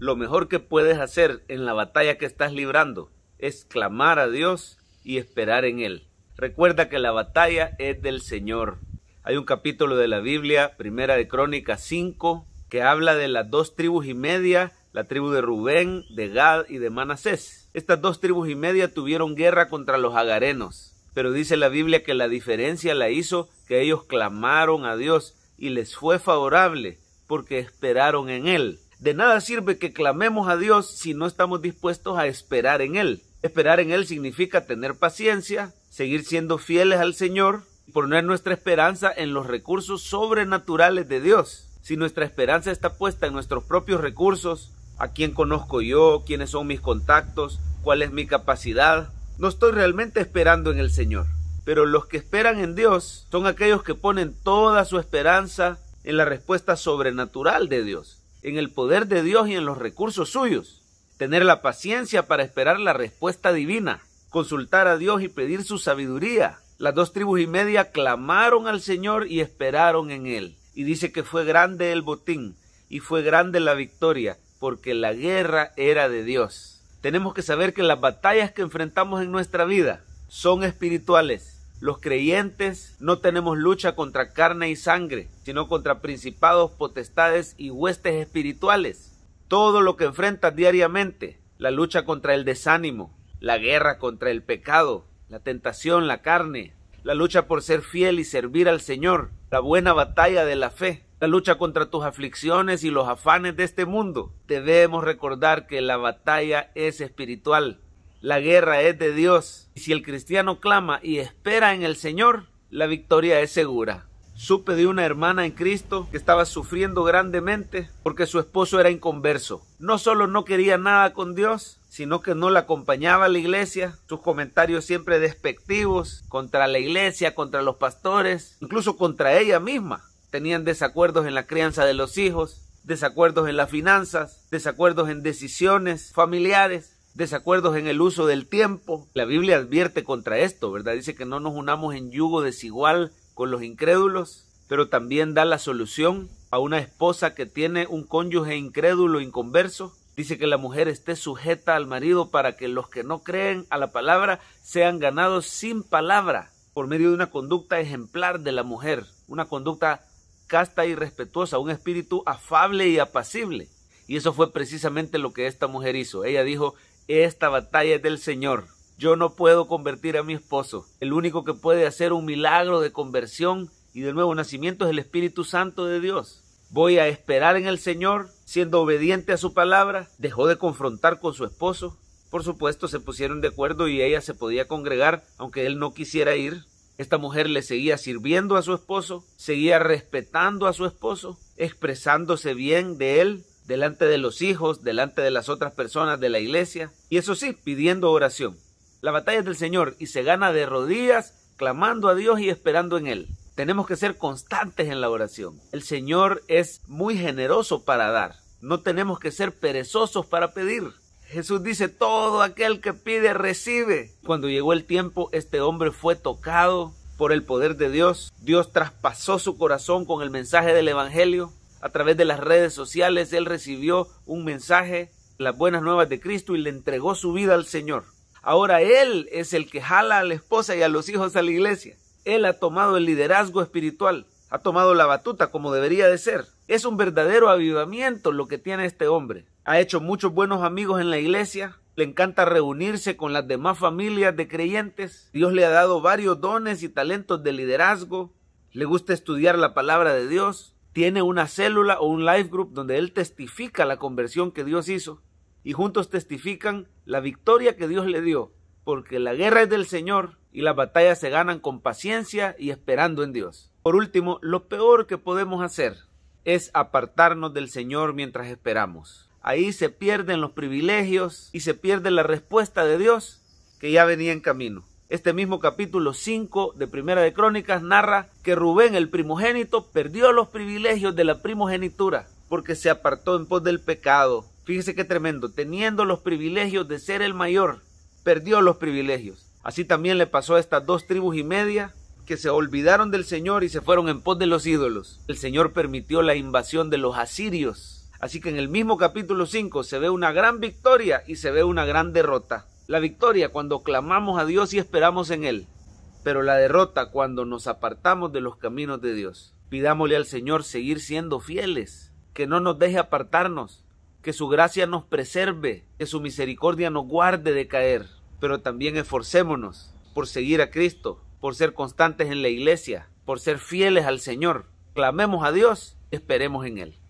Lo mejor que puedes hacer en la batalla que estás librando es clamar a Dios y esperar en Él. Recuerda que la batalla es del Señor. Hay un capítulo de la Biblia, Primera de Crónicas 5, que habla de las 2 tribus y media, la tribu de Rubén, de Gad y de Manasés. Estas 2 tribus y media tuvieron guerra contra los agarenos, pero dice la Biblia que la diferencia la hizo que ellos clamaron a Dios y les fue favorable porque esperaron en Él. De nada sirve que clamemos a Dios si no estamos dispuestos a esperar en Él. Esperar en Él significa tener paciencia, seguir siendo fieles al Señor y poner nuestra esperanza en los recursos sobrenaturales de Dios. Si nuestra esperanza está puesta en nuestros propios recursos, ¿a quién conozco yo? ¿Quiénes son mis contactos? ¿Cuál es mi capacidad? No estoy realmente esperando en el Señor. Pero los que esperan en Dios son aquellos que ponen toda su esperanza en la respuesta sobrenatural de Dios, en el poder de Dios y en los recursos suyos. Tener la paciencia para esperar la respuesta divina, consultar a Dios y pedir su sabiduría. Las 2 tribus y media clamaron al Señor y esperaron en Él. Y dice que fue grande el botín y fue grande la victoria, porque la guerra era de Dios. Tenemos que saber que las batallas que enfrentamos en nuestra vida son espirituales. Los creyentes no tenemos lucha contra carne y sangre, sino contra principados, potestades y huestes espirituales. Todo lo que enfrentas diariamente, la lucha contra el desánimo, la guerra contra el pecado, la tentación, la carne, la lucha por ser fiel y servir al Señor, la buena batalla de la fe, la lucha contra tus aflicciones y los afanes de este mundo. Debemos recordar que la batalla es espiritual. La guerra es de Dios. Y si el cristiano clama y espera en el Señor, la victoria es segura. Supe de una hermana en Cristo que estaba sufriendo grandemente porque su esposo era inconverso. No solo no quería nada con Dios, sino que no la acompañaba a la iglesia. Sus comentarios siempre despectivos contra la iglesia, contra los pastores, incluso contra ella misma. Tenían desacuerdos en la crianza de los hijos, desacuerdos en las finanzas, desacuerdos en decisiones familiares, desacuerdos en el uso del tiempo. La Biblia advierte contra esto, ¿verdad? Dice que no nos unamos en yugo desigual con los incrédulos, pero también da la solución a una esposa que tiene un cónyuge incrédulo inconverso. Dice que la mujer esté sujeta al marido para que los que no creen a la palabra sean ganados sin palabra, por medio de una conducta ejemplar de la mujer, una conducta casta y respetuosa, un espíritu afable y apacible. Y eso fue precisamente lo que esta mujer hizo. Ella dijo: esta batalla es del Señor. Yo no puedo convertir a mi esposo. El único que puede hacer un milagro de conversión y de nuevo nacimiento es el Espíritu Santo de Dios. Voy a esperar en el Señor, siendo obediente a su palabra. Dejó de confrontar con su esposo. Por supuesto, se pusieron de acuerdo y ella se podía congregar, aunque él no quisiera ir. Esta mujer le seguía sirviendo a su esposo, seguía respetando a su esposo, expresándose bien de él, delante de los hijos, delante de las otras personas de la iglesia, y eso sí, pidiendo oración. La batalla es del Señor y se gana de rodillas, clamando a Dios y esperando en Él. Tenemos que ser constantes en la oración. El Señor es muy generoso para dar. No tenemos que ser perezosos para pedir. Jesús dice: todo aquel que pide, recibe. Cuando llegó el tiempo, este hombre fue tocado por el poder de Dios. Dios traspasó su corazón con el mensaje del Evangelio. A través de las redes sociales, él recibió un mensaje, las buenas nuevas de Cristo, y le entregó su vida al Señor. Ahora él es el que jala a la esposa y a los hijos a la iglesia. Él ha tomado el liderazgo espiritual, ha tomado la batuta como debería de ser. Es un verdadero avivamiento lo que tiene este hombre. Ha hecho muchos buenos amigos en la iglesia, le encanta reunirse con las demás familias de creyentes. Dios le ha dado varios dones y talentos de liderazgo. Le gusta estudiar la palabra de Dios. Tiene una célula o un life group donde él testifica la conversión que Dios hizo y juntos testifican la victoria que Dios le dio, porque la guerra es del Señor y las batallas se ganan con paciencia y esperando en Dios. Por último, lo peor que podemos hacer es apartarnos del Señor mientras esperamos. Ahí se pierden los privilegios y se pierde la respuesta de Dios que ya venía en camino. Este mismo capítulo 5 de Primera de Crónicas narra que Rubén, el primogénito, perdió los privilegios de la primogenitura porque se apartó en pos del pecado. Fíjese qué tremendo, teniendo los privilegios de ser el mayor, perdió los privilegios. Así también le pasó a estas 2 tribus y media que se olvidaron del Señor y se fueron en pos de los ídolos. El Señor permitió la invasión de los asirios Así que en el mismo capítulo 5 se ve una gran victoria y se ve una gran derrota. La victoria cuando clamamos a Dios y esperamos en Él, pero la derrota cuando nos apartamos de los caminos de Dios. Pidámosle al Señor seguir siendo fieles, que no nos deje apartarnos, que su gracia nos preserve, que su misericordia nos guarde de caer, pero también esforcémonos por seguir a Cristo, por ser constantes en la iglesia, por ser fieles al Señor. Clamemos a Dios, esperemos en Él.